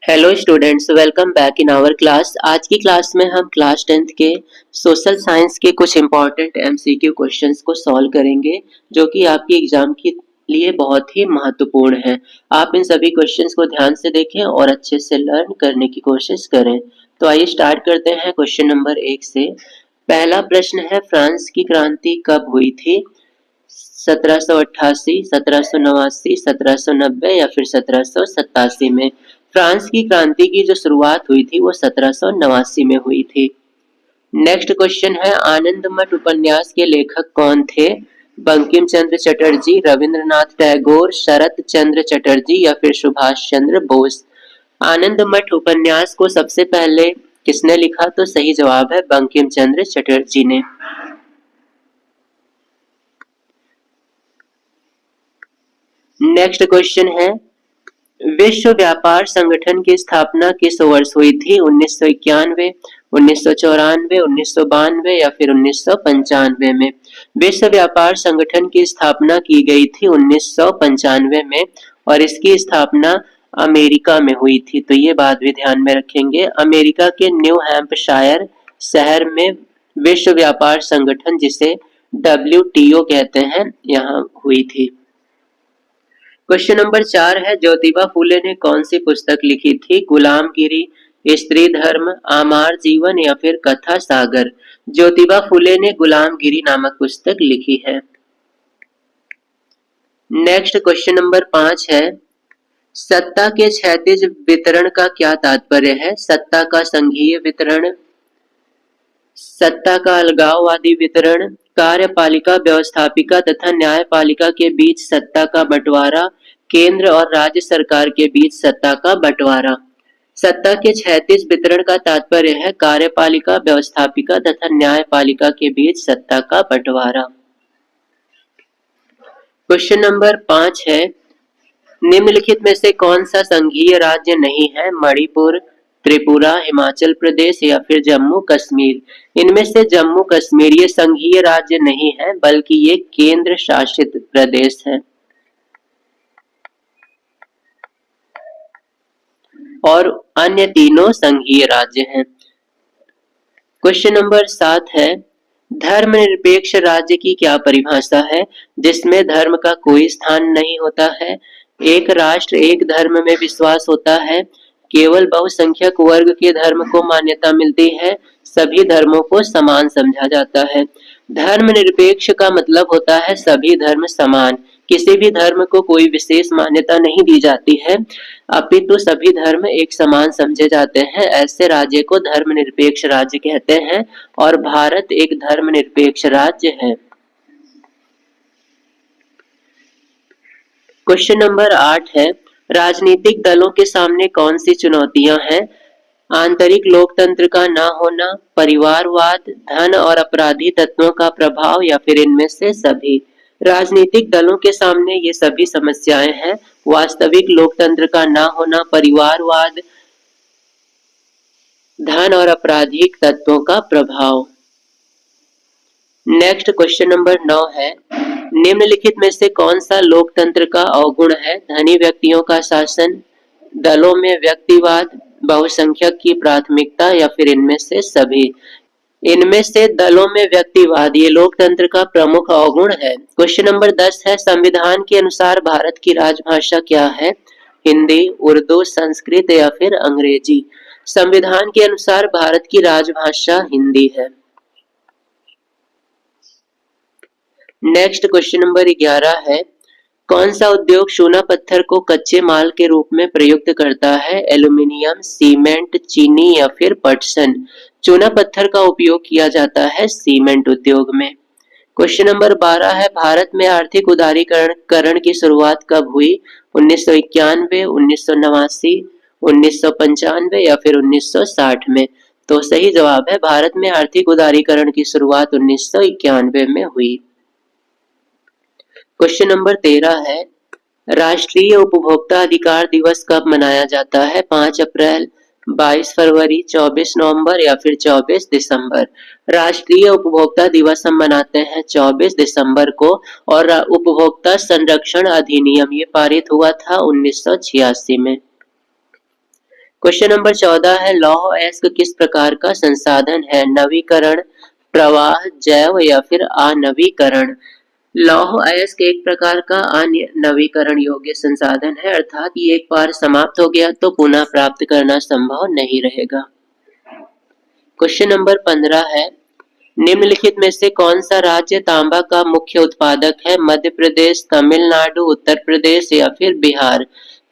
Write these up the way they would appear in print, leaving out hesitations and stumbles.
Hello students, welcome back in our class. आज की class में हम क्लास 10th के सोशल साइंस के कुछ इंपॉर्टेंट एमसीक्यू क्वेश्चंस को सॉल्व करेंगे जो कि आपकी एग्जाम के लिए बहुत ही महत्वपूर्ण है। आप इन सभी क्वेश्चंस को ध्यान से देखें और अच्छे से लर्न करने की कोशिश करें। तो आइए स्टार्ट करते हैं क्वेश्चन नंबर 1 से। पहला प्रश्न है, फ्रांस की क्रांति कब हुई थी? 1788, 1789, 1790 या फिर 1787 में? फ्रांस की क्रांति की जो शुरुआत हुई थी वो 1789 में हुई थी। नेक्स्ट क्वेश्चन है, आनंद मठ उपन्यास के लेखक कौन थे? बंकिम चंद्र चटर्जी, रविंद्रनाथ टैगोर, शरत चंद्र चटर्जी या फिर सुभाष चंद्र बोस? आनंद मठ उपन्यास को सबसे पहले किसने लिखा? तो सही जवाब है बंकिम चंद्र चटर्जी ने। नेक्स्ट क्वेश्चन है, विश्व व्यापार संगठन की स्थापना किस वर्ष हुई थी? 1991, 1994, 1992 या फिर 1995 में? विश्व व्यापार संगठन की स्थापना की गई थी 1995 में और इसकी स्थापना अमेरिका में हुई थी। तो ये बात भी ध्यान में रखेंगे। अमेरिका के न्यू हैम्पशायर शहर में विश्व व्यापार संगठन, जिसे WTO कहते हैं, यहाँ हुई थी। क्वेश्चन नंबर 4 है, ज्योतिबा फूले ने कौन सी पुस्तक लिखी थी? गुलामगिरी, स्त्री धर्म, आमार जीवन या फिर कथा सागर? ज्योतिबा फूले ने गुलामगिरी नामक पुस्तक लिखी है। नेक्स्ट क्वेश्चन नंबर 5 है, सत्ता के क्षैतिज वितरण का क्या तात्पर्य है? सत्ता का संघीय वितरण, सत्ता का अलगाववादी वितरण, कार्यपालिका, व्यवस्थापिका तथा न्यायपालिका के बीच सत्ता का बंटवारा, केंद्र और राज्य सरकार के बीच सत्ता का बंटवारा? सत्ता के क्षैतिज वितरण का तात्पर्य है कार्यपालिका, व्यवस्थापिका तथा न्यायपालिका के बीच सत्ता का बंटवारा। क्वेश्चन नंबर 5 है, निम्नलिखित में से कौन सा संघीय राज्य नहीं है? मणिपुर, त्रिपुरा, हिमाचल प्रदेश या फिर जम्मू कश्मीर? इनमें से जम्मू कश्मीर ये संघीय राज्य नहीं है, बल्कि ये केंद्र शासित प्रदेश है। और अन्य तीनों संघीय राज्य हैं। क्वेश्चन नंबर 7 है, धर्मनिरपेक्ष राज्य की क्या परिभाषा है? जिसमें धर्म का कोई स्थान नहीं होता है, एक राष्ट्र एक धर्म में विश्वास होता है, केवल बहुसंख्यक वर्ग के धर्म को मान्यता मिलती है, सभी धर्मों को समान समझा जाता है। धर्मनिरपेक्ष का मतलब होता है सभी धर्म समान, किसी भी धर्म को कोई विशेष मान्यता नहीं दी जाती है, अपितु सभी धर्म एक समान समझे जाते हैं। ऐसे राज्य को धर्मनिरपेक्ष राज्य कहते हैं और भारत एक धर्मनिरपेक्ष राज्य है। क्वेश्चन नंबर 8 है, राजनीतिक दलों के सामने कौन सी चुनौतियां हैं? आंतरिक लोकतंत्र का न होना, परिवारवाद, धन और अपराधी तत्वों का प्रभाव या फिर इनमें से सभी? राजनीतिक दलों के सामने ये सभी समस्याएं हैं, वास्तविक लोकतंत्र का न होना, परिवारवाद, धन और आपराधिक तत्वों का प्रभाव। नेक्स्ट क्वेश्चन नंबर 9 है, निम्नलिखित में से कौन सा लोकतंत्र का अवगुण है? धनी व्यक्तियों का शासन, दलों में व्यक्तिवाद, बहुसंख्यक की प्राथमिकता या फिर इनमें से सभी? इनमें से दलों में व्यक्तिवाद ये लोकतंत्र का प्रमुख अवगुण है। क्वेश्चन नंबर 10 है, संविधान के अनुसार भारत की राजभाषा क्या है? हिंदी, उर्दू, संस्कृत या फिर अंग्रेजी? संविधान के अनुसार भारत की राजभाषा हिंदी है। नेक्स्ट क्वेश्चन नंबर 11 है, कौन सा उद्योग चूना पत्थर को कच्चे माल के रूप में प्रयुक्त करता है? एल्यूमिनियम, सीमेंट, चीनी या फिर पटसन? चूना पत्थर का उपयोग किया जाता है सीमेंट उद्योग में। क्वेश्चन नंबर 12 है, भारत में आर्थिक उदारीकरण की शुरुआत कब हुई? 1991, 1989, 1995 या फिर 1960 में? तो सही जवाब है, भारत में आर्थिक उदारीकरण की शुरुआत 1991 में हुई। क्वेश्चन नंबर 13 है, राष्ट्रीय उपभोक्ता अधिकार दिवस कब मनाया जाता है? 5 अप्रैल, 22 फरवरी, 24 नवंबर या फिर 24 दिसंबर? राष्ट्रीय उपभोक्ता दिवस हम मनाते हैं 24 दिसंबर को और उपभोक्ता संरक्षण अधिनियम ये पारित हुआ था 1986 में। क्वेश्चन नंबर 14 है लौह अयस्क किस प्रकार का संसाधन है? नवीकरण, प्रवाह, जैव या फिर अनवीकरण। लौह अयस्क एक प्रकार का अनवीकरण योग्य संसाधन है, अर्थात ये एक बार समाप्त हो गया तो पुनः प्राप्त करना संभव नहीं रहेगा। क्वेश्चन नंबर 15 है निम्नलिखित में से कौन सा राज्य तांबा का मुख्य उत्पादक है? मध्य प्रदेश, तमिलनाडु, उत्तर प्रदेश या फिर बिहार।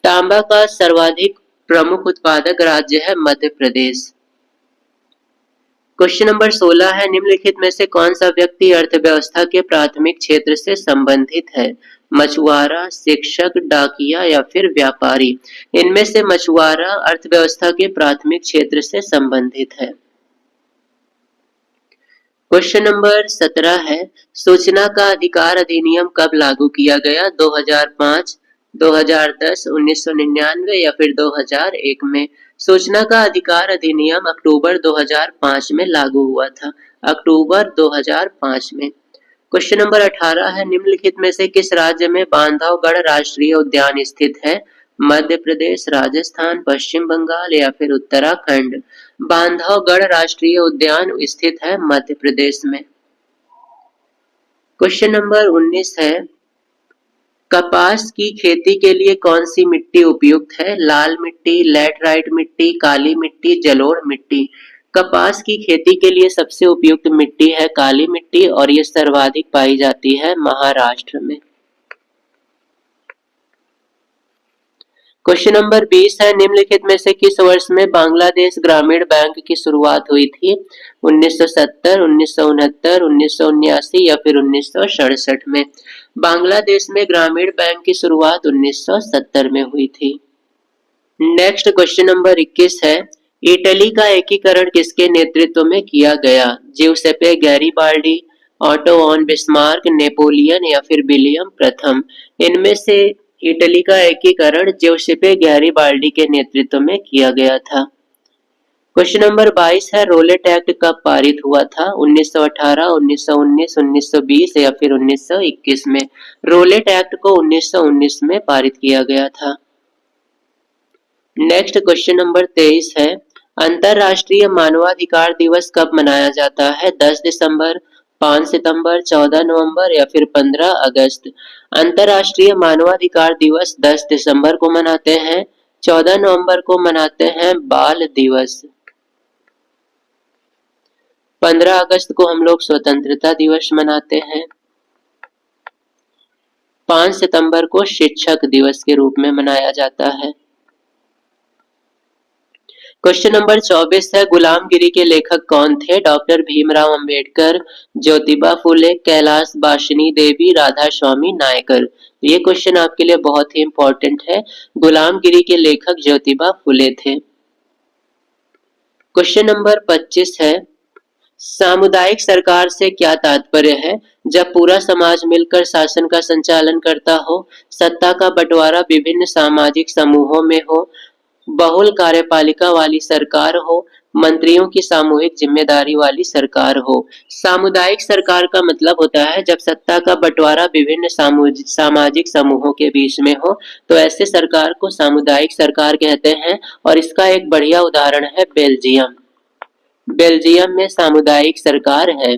तांबा का सर्वाधिक प्रमुख उत्पादक राज्य है मध्य प्रदेश। क्वेश्चन नंबर 16 है निम्नलिखित में से कौन सा व्यक्ति अर्थव्यवस्था के प्राथमिक क्षेत्र से संबंधित है? मछुआरा, शिक्षक, डाकिया या फिर व्यापारी। इनमें से मछुआरा अर्थव्यवस्था के प्राथमिक क्षेत्र से संबंधित है। क्वेश्चन नंबर 17 है सूचना का अधिकार अधिनियम कब लागू किया गया? 2005, 2010, 1999 या फिर 2001 में। सूचना का अधिकार अधिनियम अक्टूबर 2005 में लागू हुआ था, अक्टूबर 2005 में। क्वेश्चन नंबर 18 है निम्नलिखित में से किस राज्य में बांधवगढ़ राष्ट्रीय उद्यान स्थित है? मध्य प्रदेश, राजस्थान, पश्चिम बंगाल या फिर उत्तराखंड। बांधवगढ़ राष्ट्रीय उद्यान स्थित है मध्य प्रदेश में। क्वेश्चन नंबर 19 है कपास की खेती के लिए कौन सी मिट्टी उपयुक्त है? लाल मिट्टी, लैटराइट मिट्टी, काली मिट्टी, जलोढ़ मिट्टी। कपास की खेती के लिए सबसे उपयुक्त मिट्टी है काली मिट्टी और ये सर्वाधिक पाई जाती है महाराष्ट्र में। क्वेश्चन नंबर 20 है निम्नलिखित में से किस वर्ष में बांग्लादेश ग्रामीण बैंक की शुरुआत हुई थी? 1970, 1969, 1979 या फिर 1967 में। बांग्लादेश में ग्रामीण बैंक की शुरुआत 1970 में हुई थी। नेक्स्ट क्वेश्चन नंबर 21 है इटली का एकीकरण किसके नेतृत्व में किया गया? Giuseppe Garibaldi, Otto von Bismarck, Napoleon या फिर विलियम प्रथम। इनमें से इटली का एकीकरण ज्यूसेppe गैरिबाल्डी के नेतृत्व में किया गया था। क्वेश्चन नंबर 22 है रोलेट एक्ट कब पारित हुआ था? 1918, 1919, 1920 या फिर 1921 में। रोलेट एक्ट को 1919 में पारित किया गया था। नेक्स्ट क्वेश्चन नंबर 23 है अंतरराष्ट्रीय मानवाधिकार दिवस कब मनाया जाता है? 10 दिसंबर, 5 सितंबर, 14 नवंबर या फिर 15 अगस्त। अंतरराष्ट्रीय मानवाधिकार दिवस 10 दिसंबर को मनाते हैं, 14 नवंबर को मनाते हैं बाल दिवस, 15 अगस्त को हम लोग स्वतंत्रता दिवस मनाते हैं, 5 सितंबर को शिक्षक दिवस के रूप में मनाया जाता है। क्वेश्चन नंबर 24 है गुलामगिरी के लेखक कौन थे? डॉक्टर भीमराव अंबेडकर, ज्योतिबा फुले, कैलाश बाशिनी देवी, राधा स्वामी नायकर। ये क्वेश्चन आपके लिए बहुत ही इंपॉर्टेंट है। गुलामगिरी के लेखक ज्योतिबा फुले थे। क्वेश्चन नंबर 25 है सामुदायिक सरकार से क्या तात्पर्य है? जब पूरा समाज मिलकर शासन का संचालन करता हो, सत्ता का बंटवारा विभिन्न सामाजिक समूहों में हो, बहुल कार्यपालिका वाली सरकार हो, मंत्रियों की सामूहिक जिम्मेदारी वाली सरकार हो। सामुदायिक सरकार का मतलब होता है जब सत्ता का बंटवारा विभिन्न सामाजिक समूहों के बीच में हो, तो ऐसे सरकार को सामुदायिक सरकार कहते हैं और इसका एक बढ़िया उदाहरण है बेल्जियम। बेल्जियम में सामुदायिक सरकार है।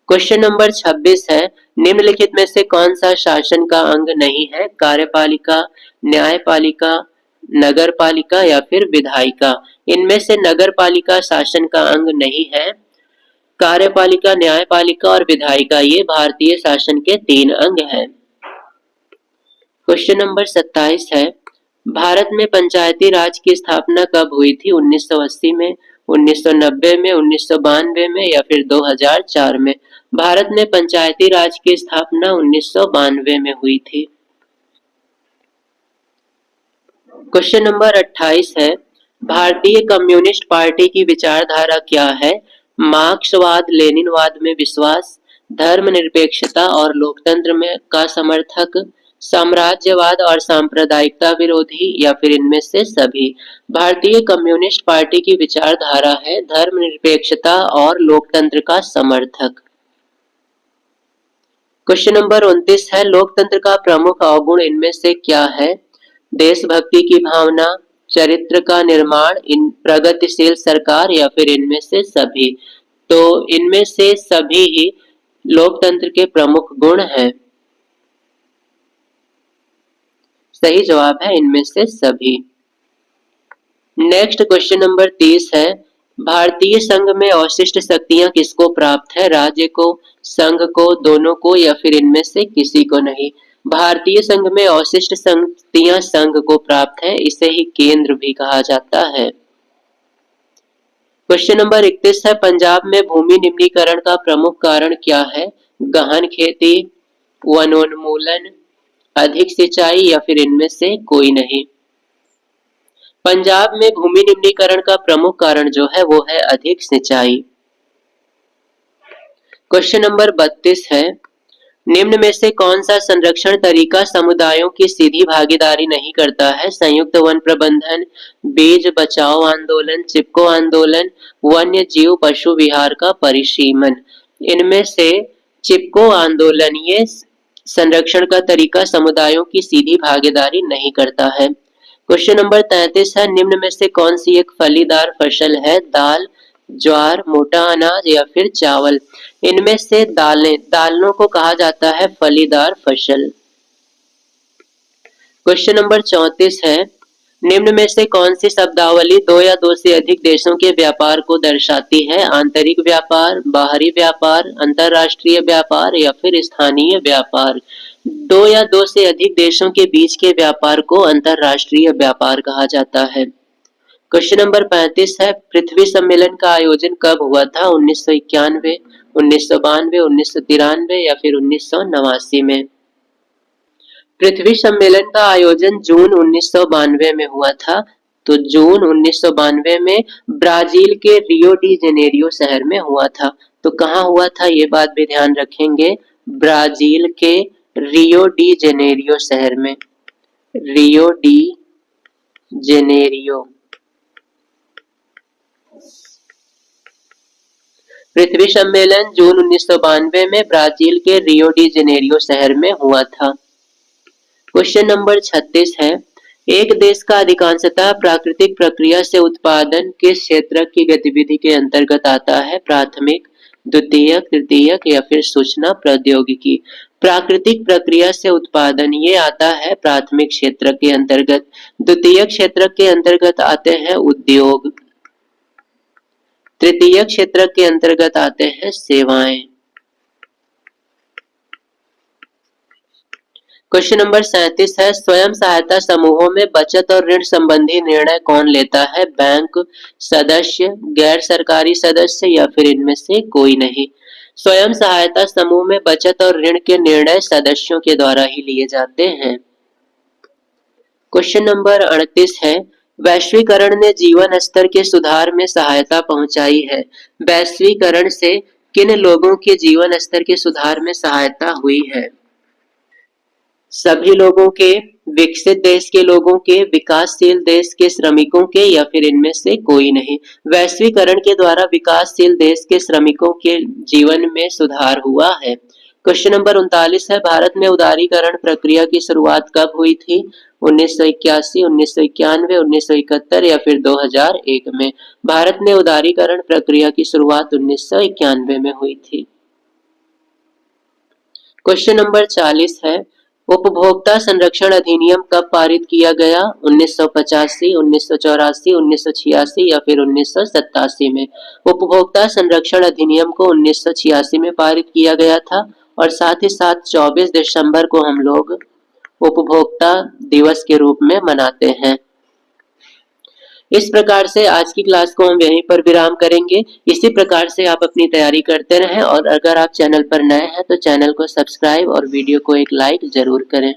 क्वेश्चन नंबर 26 है निम्नलिखित में से कौन सा शासन का अंग नहीं है? कार्यपालिका, न्यायपालिका, नगरपालिका या फिर विधायिका। इनमें से नगरपालिका शासन का अंग नहीं है। कार्यपालिका, न्यायपालिका और विधायिका ये भारतीय शासन के 3 अंग हैं। क्वेश्चन नंबर 27 है भारत में पंचायती राज की स्थापना कब हुई थी? 1980 में, 1990 में, 1992 में या फिर 2004 में। भारत में पंचायती राज की स्थापना 1992 में हुई थी। क्वेश्चन नंबर 28 है भारतीय कम्युनिस्ट पार्टी की विचारधारा क्या है? मार्क्सवाद लेनिनवाद में विश्वास, धर्मनिरपेक्षता और लोकतंत्र में का समर्थक, साम्राज्यवाद और सांप्रदायिकता विरोधी या फिर इनमें से सभी। भारतीय कम्युनिस्ट पार्टी की विचारधारा है धर्मनिरपेक्षता और लोकतंत्र का समर्थक। क्वेश्चन नंबर 29 है लोकतंत्र का प्रमुख अवगुण इनमें से क्या है? देशभक्ति की भावना, चरित्र का निर्माण, इन प्रगतिशील सरकार या फिर इनमें से सभी। तो इनमें से सभी ही लोकतंत्र के प्रमुख गुण हैं। सही जवाब है इनमें से सभी। नेक्स्ट क्वेश्चन नंबर 30 है, भारतीय संघ में अवशिष्ट शक्तियां किसको प्राप्त है? राज्य को, संघ को, दोनों को या फिर इनमें से किसी को नहीं। भारतीय संघ में अवशिष्ट शक्तियां संघ को प्राप्त है, इसे ही केंद्र भी कहा जाता है। क्वेश्चन नंबर 31 है, पंजाब में भूमि निम्नीकरण का प्रमुख कारण क्या है? गहन खेती, वनोन्मूलन, अधिक सिंचाई या फिर इनमें से कोई नहीं। पंजाब में भूमि निम्नीकरण का प्रमुख कारण जो है वो है अधिक सिंचाई। क्वेश्चन नंबर 32 है, निम्न में से कौन सा संरक्षण तरीका समुदायों की सीधी भागीदारी नहीं करता है? संयुक्त वन प्रबंधन, बीज बचाओ आंदोलन, चिपको आंदोलन, वन्य जीव पशु विहार का परिसीमन। इनमें से चिपको आंदोलन ये संरक्षण का तरीका समुदायों की सीधी भागीदारी नहीं करता है। क्वेश्चन नंबर 33 है, निम्न में से कौन सी एक फलीदार फसल है? दाल, ज्वार, मोटा अनाज या फिर चावल। इनमें से दालों को कहा जाता है फलीदार फसल। क्वेश्चन नंबर 34 है, निम्न में से कौन सी शब्दावली दो या दो से अधिक देशों के व्यापार को दर्शाती है? आंतरिक व्यापार, बाहरी व्यापार, अंतरराष्ट्रीय व्यापार या फिर स्थानीय व्यापार। दो या दो से अधिक देशों के बीच के व्यापार को अंतरराष्ट्रीय व्यापार कहा जाता है। क्वेश्चन नंबर 35 है, पृथ्वी सम्मेलन का आयोजन कब हुआ था? 1991, 1992, 1993 या फिर 1989 में। पृथ्वी सम्मेलन का आयोजन जून 1992 में हुआ था। तो जून 1992 में ब्राजील के रियो डी जेनेरियो शहर में हुआ था। तो कहाँ हुआ था ये बात भी ध्यान रखेंगे, ब्राजील के रियो डी जेनेरियो शहर में। Rio de Janeiro. पृथ्वी सम्मेलन जून 1992 में ब्राजील के रियो डी जेनेरियो शहर में हुआ था। क्वेश्चन नंबर 36 है, एक देश का अधिकांशतः प्राकृतिक प्रक्रिया से उत्पादन किस क्षेत्र की गतिविधि के अंतर्गत आता है? प्राथमिक, द्वितीयक, तृतीयक या फिर सूचना प्रौद्योगिकी। प्राकृतिक प्रक्रिया से उत्पादन ये आता है प्राथमिक क्षेत्र के अंतर्गत। द्वितीयक क्षेत्र के अंतर्गत आते हैं उद्योग। तृतीय क्षेत्र के अंतर्गत आते हैं सेवाएं। क्वेश्चन नंबर 37 है, स्वयं सहायता समूहों में बचत और ऋण संबंधी निर्णय कौन लेता है? बैंक, सदस्य, गैर सरकारी सदस्य या फिर इनमें से कोई नहीं। स्वयं सहायता समूह में बचत और ऋण के निर्णय सदस्यों के द्वारा ही लिए जाते हैं। क्वेश्चन नंबर 38 है, वैश्वीकरण ने जीवन स्तर के सुधार में सहायता पहुंचाई है। वैश्वीकरण से किन लोगों के जीवन स्तर के सुधार में सहायता हुई है? सभी लोगों के, विकसित देश के लोगों के, विकासशील देश के श्रमिकों के या फिर इनमें से कोई नहीं। वैश्वीकरण के द्वारा विकासशील देश के श्रमिकों के जीवन में सुधार हुआ है। क्वेश्चन नंबर 39 है, भारत में उदारीकरण प्रक्रिया की शुरुआत कब हुई थी? 1981, 1991, 1971 या फिर 2001 में। भारत में उदारीकरण प्रक्रिया की शुरुआत 1991 में हुई थी। क्वेश्चन नंबर 40 है, उपभोक्ता संरक्षण अधिनियम कब पारित किया गया? 1985, 1984, 1986 या फिर 1987 में। उपभोक्ता संरक्षण अधिनियम को 1986 में पारित किया गया था और साथ ही साथ 24 दिसंबर को हम लोग उपभोक्ता दिवस के रूप में मनाते हैं। इस प्रकार से आज की क्लास को हम यहीं पर विराम करेंगे। इसी प्रकार से आप अपनी तैयारी करते रहें और अगर आप चैनल पर नए हैं तो चैनल को सब्सक्राइब और वीडियो को एक लाइक जरूर करें।